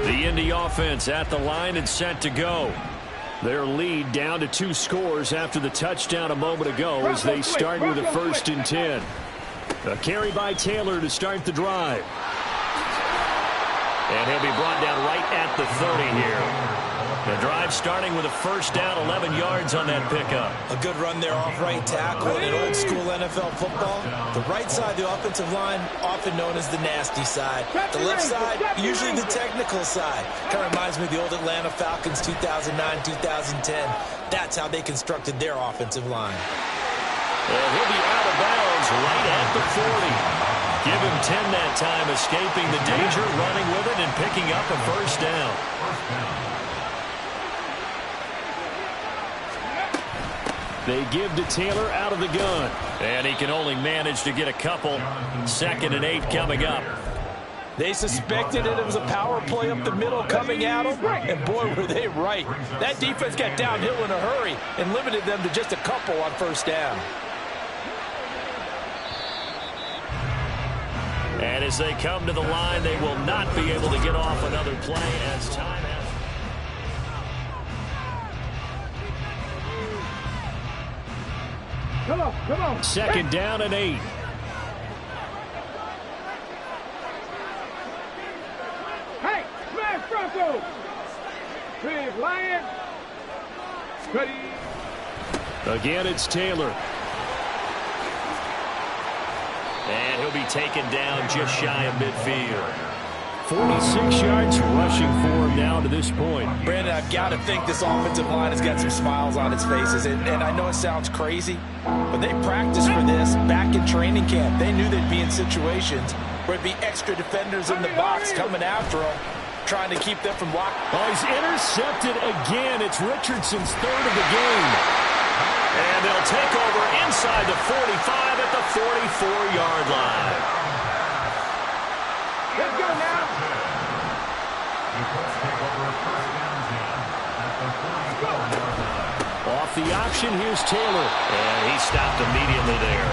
The Indy offense at the line and set to go. Their lead down to 2 scores after the touchdown a moment ago as they start with a 1st and 10. A carry by Taylor to start the drive. And he'll be brought down right at the 30 here. The drive starting with a 1st down, 11 yards on that pickup. A good run there off right tackle in old school NFL football. The right side of the offensive line, often known as the nasty side. The left side, usually the technical side. Kind of reminds me of the old Atlanta Falcons 2009-2010. That's how they constructed their offensive line. And he'll be out of bounds right at the 40. Give him 10 that time, escaping the danger, running with it, and picking up a 1st down. They give to Taylor out of the gun. And he can only manage to get a couple. 2nd and 8 coming up. They suspected it was a power play up the middle coming at them. And boy, were they right. That defense got downhill in a hurry and limited them to just a couple on 1st down. And as they come to the line, they will not be able to get off another play as time has. Come on. 2nd down and 8. Hey, smash Bronco. Big Lion. Ready. Again, it's Taylor. And he'll be taken down just shy of midfield. 46 yards rushing for him now to this point. Brandon, I've got to think this offensive line has got some smiles on its faces. And I know it sounds crazy, but they practiced for this back in training camp. They knew they'd be in situations where it'd be extra defenders in the box coming after them, trying to keep them from blocking. Oh, he's intercepted again. It's Richardson's 3rd of the game. And they'll take over inside the 45 at the 44-yard line. Let's go now. Off the option, here's Taylor. And he stopped immediately there.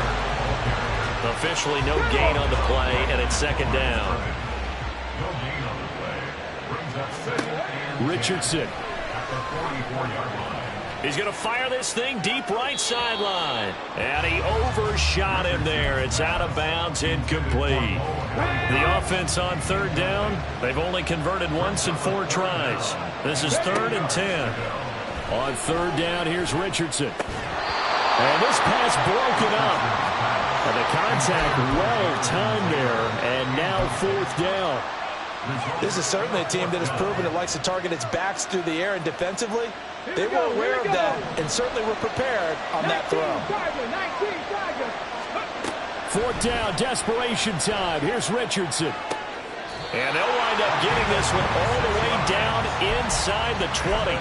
Officially no gain on the play, and it's 2nd down. Richardson. He's going to fire this thing deep right sideline. And he overshot him there. It's out of bounds, incomplete. The offense on 3rd down, they've only converted once in 4 tries. This is 3rd and 10. On 3rd down, here's Richardson. And this pass broken up. And the contact well timed there. And now 4th down. This is certainly a team that has proven it likes to target its backs through the air, and defensively, they were aware of that and certainly were prepared on that throw. 4th down, desperation time. Here's Richardson. And they'll wind up getting this one all the way down inside the 20.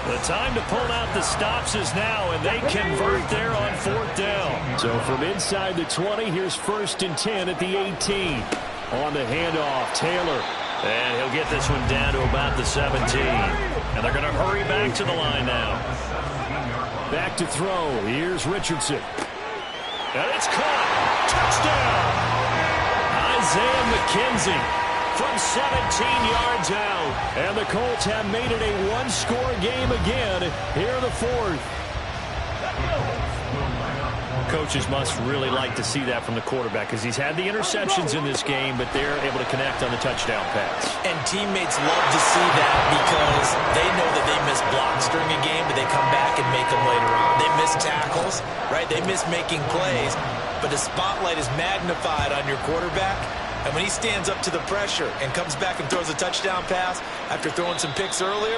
The time to pull out the stops is now, and they convert there on 4th down. So from inside the 20, here's 1st and 10 at the 18. On the handoff, Taylor. And he'll get this one down to about the 17. And they're going to hurry back to the line now. Back to throw. Here's Richardson. And it's caught. Touchdown. Isaiah McKenzie from 17 yards out. And the Colts have made it a 1-score game again here in the 4th. Coaches must really like to see that from the quarterback because he's had the interceptions in this game, but they're able to connect on the touchdown pass. And teammates love to see that because they know that they miss blocks during a game, but they come back and make them later on. They miss tackles, right? They miss making plays, but the spotlight is magnified on your quarterback. And when he stands up to the pressure and comes back and throws a touchdown pass after throwing some picks earlier,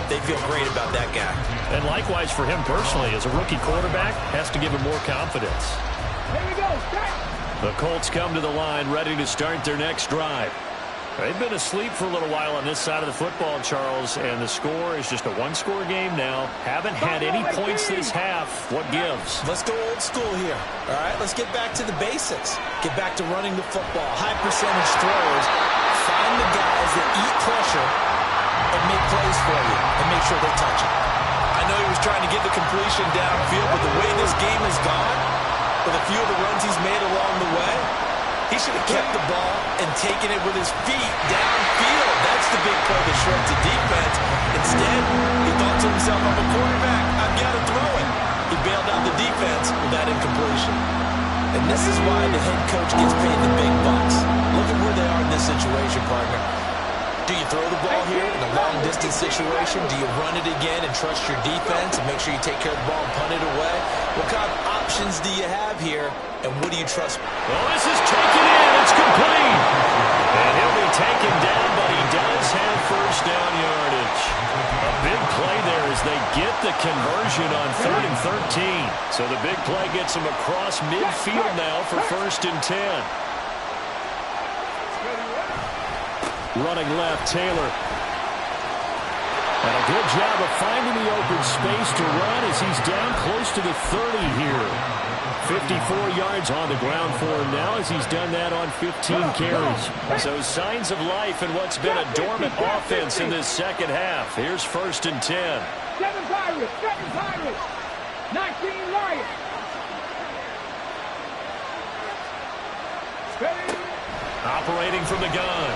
they feel great about that guy. And likewise for him personally, as a rookie quarterback, has to give him more confidence. Here we go. The Colts come to the line ready to start their next drive. They've been asleep for a little while on this side of the football, Charles, and the score is just a 1-score game now. Haven't had any points this half. What gives? Let's go old school here. All right, let's get back to the basics. Get back to running the football, high percentage throws. Find the guys that eat pressure and make plays for you and make sure they touch it. I know he was trying to get the completion downfield, but the way this game has gone, with a few of the runs he's made along the way, He should have kept the ball and taken it with his feet downfield. That's the big play that shreds the defense. Instead, he thought to himself, I'm a quarterback, I've got to throw it. He bailed out the defense with that incompletion. And this is why the head coach gets paid the big bucks. Look at where they are in this situation, partner. Do you throw the ball here in a long-distance situation? Do you run it again and trust your defense and make sure you take care of the ball and punt it away? What kind of options do you have here, and what do you trust? Well, this is taken in. It's complete. And he'll be taken down, but he does have first down yardage. A big play there as they get the conversion on 3rd and 13. So the big play gets him across midfield now for 1st and 10. Running left, Taylor. And a good job of finding the open space to run as he's down close to the 30 here. 54 yards on the ground for him now as he's done that on 15 carries. So signs of life in what's been a dormant offense in this second half. Here's 1st and 10. 7 Pirates, 19 Lions. Operating from the gun,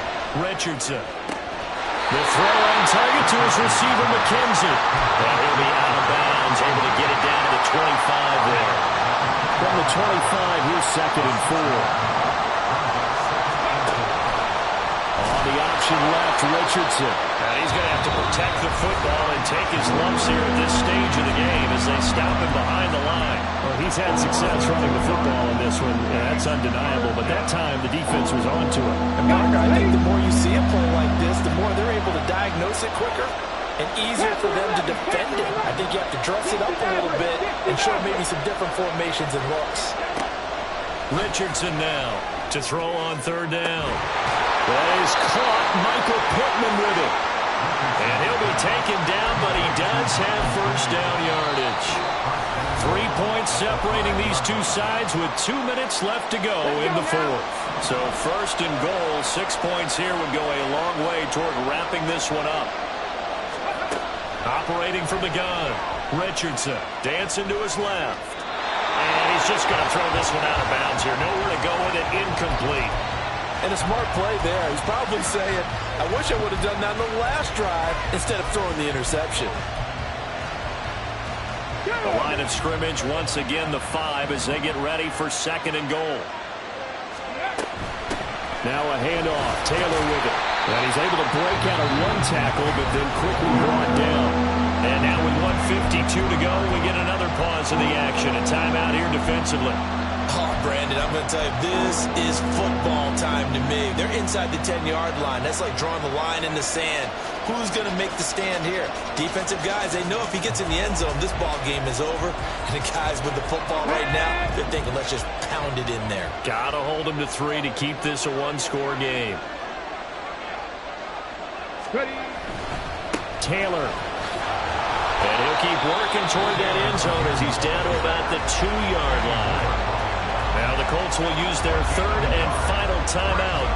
Richardson. The throw on target to his receiver, McKenzie. And he'll be out of bounds, able to get it down to the 25 there. From the 25, here's 2nd and 4. On the option left, Richardson. And he's going to have to protect the football and take his lumps here at this stage of the game as they stop him behind the line. Well, he's had success running the football in this one, and that's undeniable. But that time, the defense was on to him. And Parker, I think the more you see a play like this, the more they're able to diagnose it quicker and easier for them to defend it. I think you have to dress it up a little bit and show maybe some different formations and looks. Richardson now to throw on 3rd down. That is caught. Michael Pittman with it. And he'll be taken down, but he does have first down yardage. 3 points separating these two sides with 2 minutes left to go in the 4th. So 1st and goal, 6 points here would go a long way toward wrapping this one up. Operating from the gun, Richardson dancing to his left. And he's just going to throw this one out of bounds here. Nowhere to go with it, incomplete. And a smart play there. He's probably saying, I wish I would have done that on the last drive instead of throwing the interception. The line of scrimmage once again the 5 as they get ready for 2nd and goal. Now a handoff. Taylor with it. And he's able to break out of one tackle, but then quickly brought down. And now with 1:52 to go, we get another pause in the action. A timeout here defensively. Oh, Brandon, I'm going to tell you, this is football time to me. They're inside the 10-yard line. That's like drawing the line in the sand. Who's going to make the stand here? Defensive guys, they know if he gets in the end zone, this ball game is over. And the guys with the football right now, they're thinking, let's just pound it in there. Got to hold him to 3 to keep this a one-score game. Taylor. And he'll keep working toward that end zone as he's down to about the 2-yard line. Now the Colts will use their 3rd and final timeout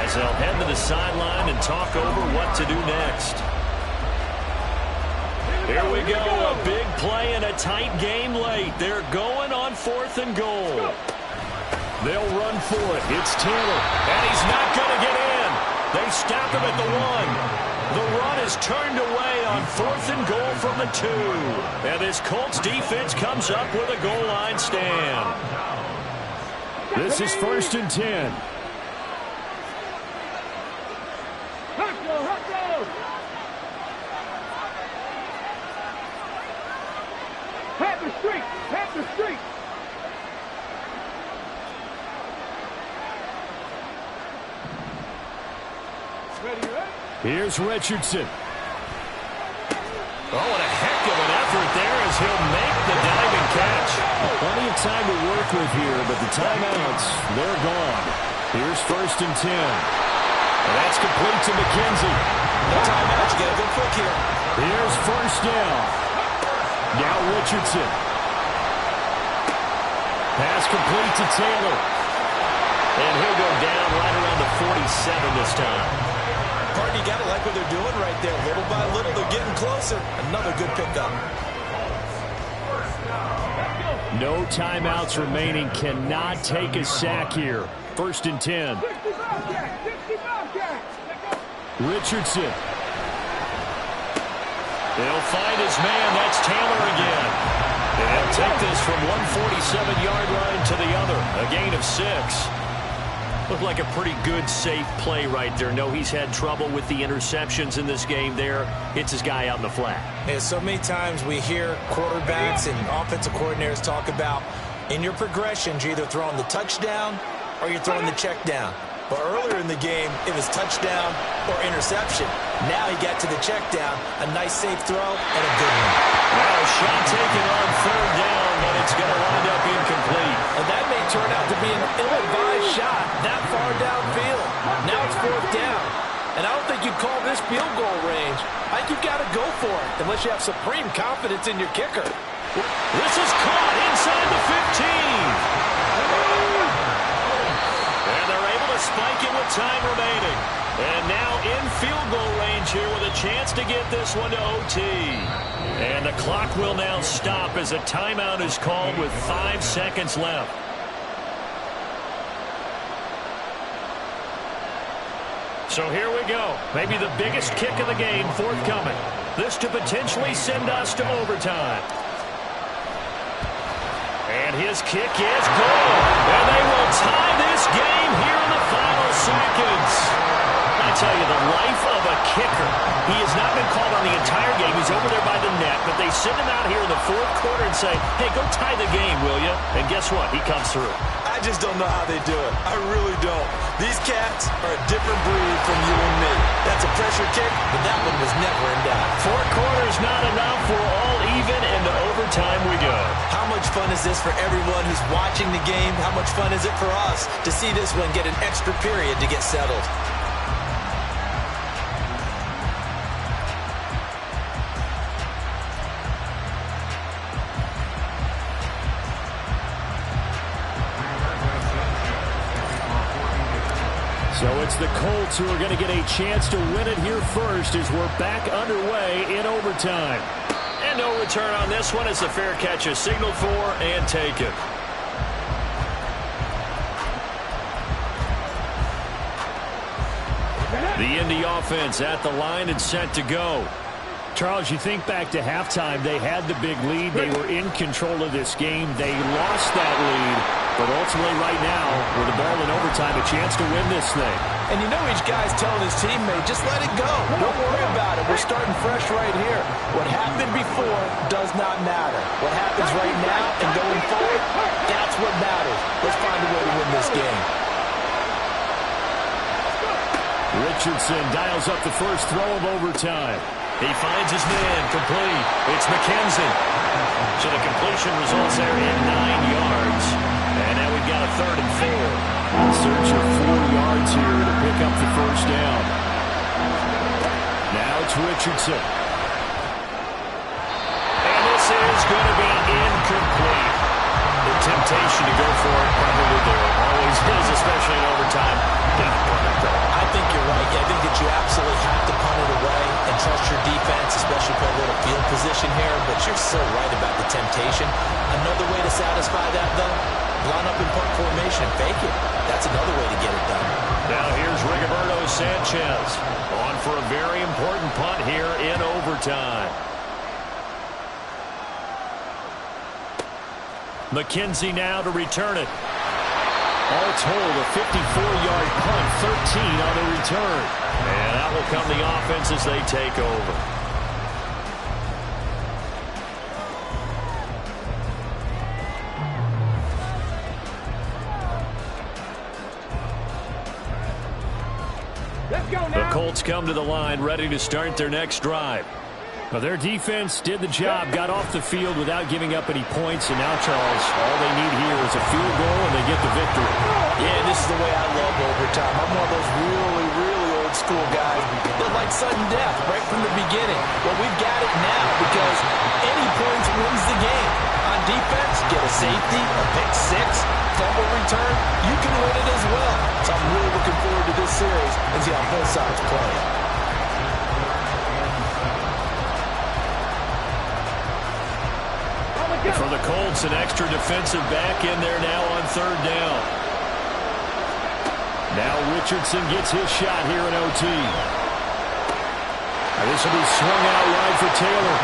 as they'll head to the sideline and talk over what to do next. Here we go, a big play and a tight game late. They're going on 4th and goal. They'll run for it. It's Taylor, and he's not going to get in. They stop him at the 1. The run is turned away on 4th and goal from the 2. And this Colts defense comes up with a goal line stand. This is 1st and 10. Panther Street! Panther Street! Here's Richardson. Oh, what a heck of an effort there as he'll make the diving catch. Plenty of time to work with here, but the timeouts, they're gone. Here's 1st and 10. And that's complete to McKenzie. No timeouts, you got to go quick here. Here's 1st down. Now Richardson. Pass complete to Taylor. And he'll go down right around the 47 this time. Partner, you got to like what they're doing right there. Little by little, they're getting closer. Another good pickup. No timeouts remaining. Cannot take a sack here. 1st and 10. Richardson. He'll find his man. That's Taylor again. And he'll take this from 147-yard line to the other. A gain of 6. Looked like a pretty good, safe play right there. No, he's had trouble with the interceptions in this game there. Hits his guy out in the flat. Yeah, so many times we hear quarterbacks and offensive coordinators talk about in your progressions, you're either throwing the touchdown or you're throwing the check down. But earlier in the game, it was touchdown or interception. Now he got to the check down, a nice safe throw, and a good one. Well, a shot taken on 3rd down, but it's going to wind up incomplete. And that may turn out to be an ill-advised shot that far downfield. Now it's 4th down. And I don't think you'd call this field goal range. I think you've got to go for it, unless you have supreme confidence in your kicker. This is caught inside the 15. And they're able to spike it with time remaining. And now in field goal range here with a chance to get this one to OT. And the clock will now stop as a timeout is called with 5 seconds left. So here we go. Maybe the biggest kick of the game forthcoming. This to potentially send us to overtime. And his kick is good. And they will tie this game here in the final seconds. I tell you, the life of a kicker. He has not been called on the entire game. He's over there by the net, but they send him out here in the 4th quarter and say, hey, go tie the game, will you? And guess what? He comes through. I just don't know how they do it. I really don't. These cats are a different breed from you and me. That's a pressure kick, but that one was never in doubt. 4 quarters not enough. We're all even, and to overtime we go. How much fun is this for everyone who's watching the game? How much fun is it for us to see this one get an extra period to get settled? So it's the Colts who are going to get a chance to win it here first as we're back underway in overtime. And no return on this one as the fair catch is signaled for and taken. The Indy offense at the line and set to go. Charles, you think back to halftime, they had the big lead. They were in control of this game. They lost that lead. But ultimately right now, with the ball in overtime, a chance to win this thing. And you know each guy's telling his teammate, just let it go. Don't worry about it. We're starting fresh right here. What happened before does not matter. What happens right now and going forward, that's what matters. Let's find a way to win this game. Richardson dials up the first throw of overtime. He finds his man, complete. It's McKenzie. So the completion results there in 9 yards. And now we've got a 3rd and 4. Search of 4 yards here to pick up the first down. Now it's Richardson. And this is going to be incomplete. The temptation to go for it probably there always is, especially in overtime. I think you're right. I think that you absolutely have to punt it away and trust your defense, especially for a little field position here. But you're so right about the temptation. Another way to satisfy that, though, line up in punt formation and fake it. That's another way to get it done. Now here's Rigoberto Sanchez on for a very important punt here in overtime. McKenzie now to return it. All told, a 54-yard punt, 13 on the return. And out will come the offense as they take over. Let's go now. The Colts come to the line, ready to start their next drive. Well, their defense did the job, got off the field without giving up any points, and now, Charles, all they need here is a field goal, and they get the victory. Yeah, this is the way I love overtime. I'm one of those really old school guys that like sudden death right from the beginning. Well, we've got it now because any points wins the game. On defense, get a safety, a pick six, fumble return, you can win it as well. So I'm really looking forward to this series and see how both sides play. From For the Colts, an extra defensive back in there now on third down. Now Richardson gets his shot here in OT. This will be swung out wide for Taylor.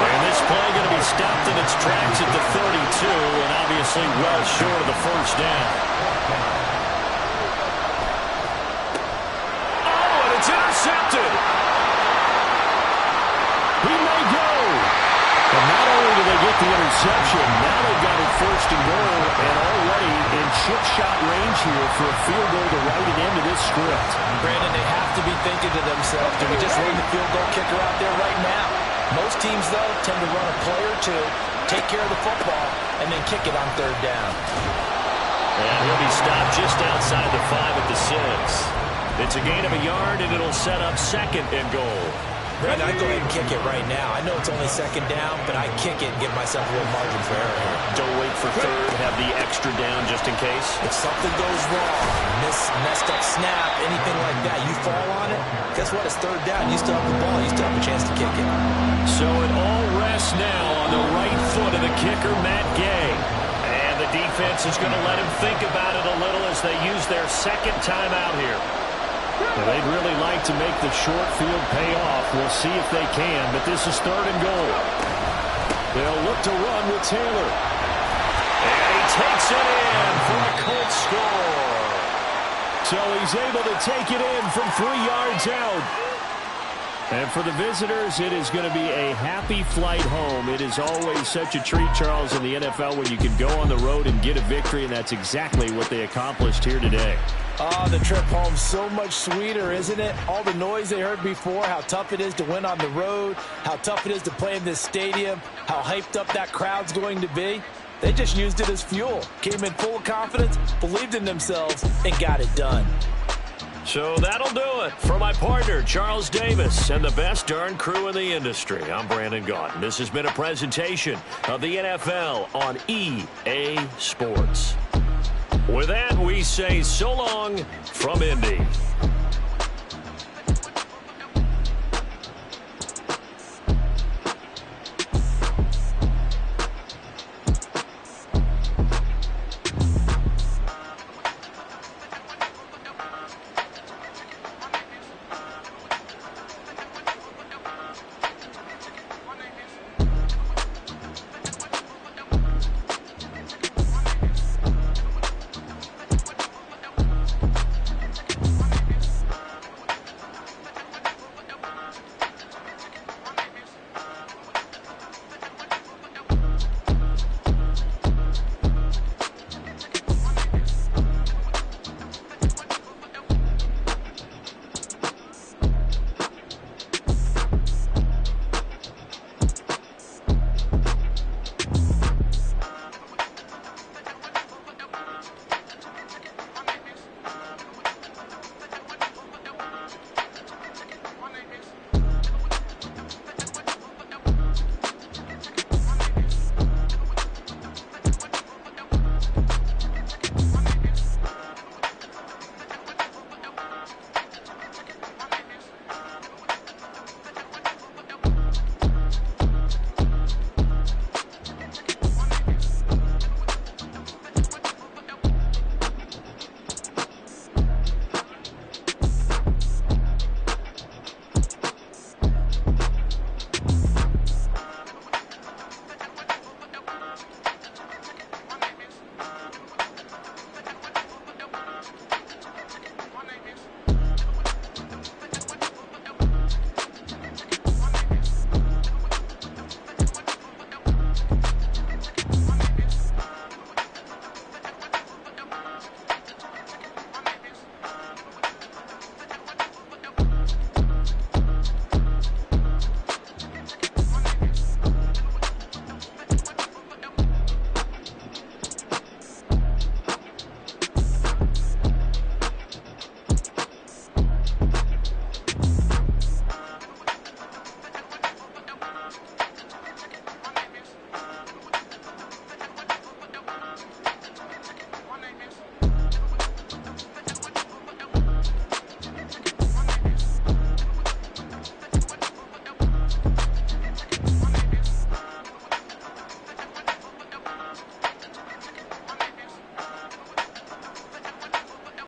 And this play going to be stopped in its tracks at the 32, and obviously well short of the first down. Oh, and it's intercepted. He may go. And not only do they get the interception, now they've got it first and goal, and already in chip shot range here for a field goal to write it into this script. Brandon, they have to be thinking to themselves, do we just run the field goal kicker out there right now? Most teams, though, tend to run a play or two, take care of the football, and then kick it on third down. And he'll be stopped just outside the 5 at the 6. It's a gain of a yard, and it'll set up second and goal. Brandon, I'd go ahead and kick it right now. I know it's only second down, but I kick it and give myself a little margin for error here. Don't wait for third, have the extra down just in case. If something goes wrong, messed up snap, anything like that, you fall on it, guess what? It's third down. You still have the ball. You still have a chance to kick it. So it all rests now on the right foot of the kicker, Matt Gay. And the defense is going to let him think about it a little as they use their second time out here. Well, they'd really like to make the short field pay off. We'll see if they can, but this is third and goal. They'll look to run with Taylor. And he takes it in for a Colts score. So he's able to take it in from 3 yards out. And for the visitors, it is going to be a happy flight home. It is always such a treat, Charles, in the NFL when you can go on the road and get a victory, and that's exactly what they accomplished here today. Oh, the trip home so much sweeter, isn't it? All the noise they heard before, how tough it is to win on the road, how tough it is to play in this stadium, how hyped up that crowd's going to be. They just used it as fuel. Came in full of confidence, believed in themselves, and got it done. So that'll do it for my partner, Charles Davis, and the best darn crew in the industry. I'm Brandon Gaudin. This has been a presentation of the NFL on EA Sports. With that, we say so long from Indy.